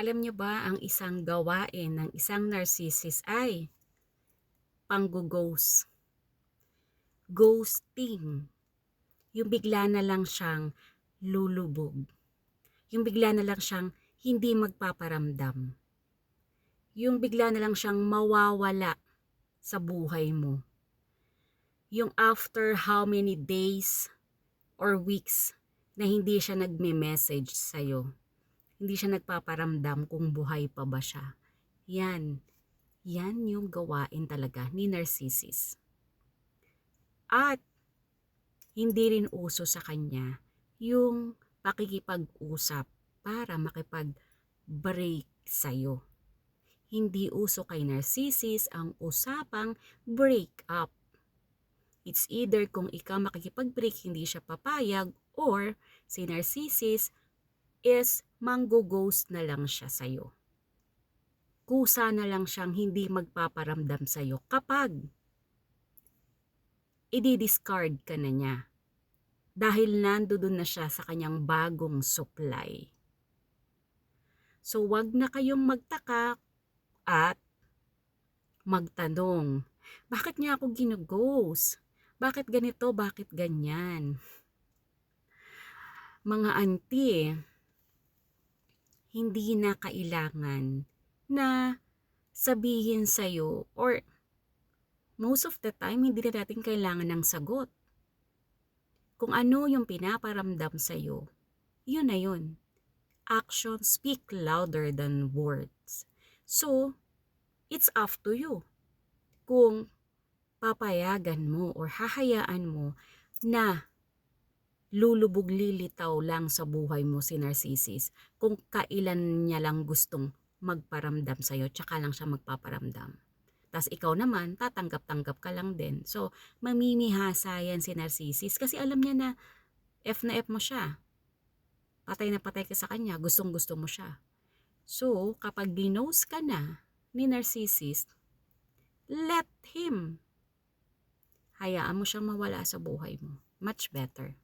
Alam niyo ba ang isang gawain ng isang narcissist ay panggo-ghost, ghosting. Yung bigla na lang siyang lulubog. Yung bigla na lang siyang hindi magpaparamdam. Yung bigla na lang siyang mawawala sa buhay mo. Yung after how many days or weeks na hindi siya nagme-message sa'yo. Hindi siya nagpaparamdam kung buhay pa ba siya. Yan. Yan yung gawain talaga ni narcissist. At hindi rin uso sa kanya yung pakikipag-usap para makipag-break sa'yo. Hindi uso kay narcissist ang usapang break up. It's either kung ikaw makikipag-break hindi siya papayag or si narcissist is manggo-ghost na lang siya sa'yo. Kusa na lang siyang hindi magpaparamdam sa'yo kapag i-discard ka na niya. Dahil nandoon na siya sa kanyang bagong supply. So wag na kayong magtaka at magtanong, bakit niya ako gino-ghost? Bakit ganito? Bakit ganyan? Mga auntie, hindi na kailangan na sabihin sa'yo or most of the time hindi na natin kailangan ng sagot. Kung ano yung pinaparamdam sa'yo, yun na yun. Actions speak louder than words. So, it's up to you. Kung papayagan mo or hahayaan mo na lulubog lilitaw lang sa buhay mo si narcissist kung kailan niya lang gustong magparamdam sa'yo, tsaka lang siya magpaparamdam. Tapos ikaw naman, tatanggap-tanggap ka lang din. So, mamimihasa yan si narcissist kasi alam niya na F na F mo siya. Patay na patay ka sa kanya, gustong gusto mo siya. So, kapag dinos ka na ni narcissist, let him. Hayaan mo siyang mawala sa buhay mo. Much better.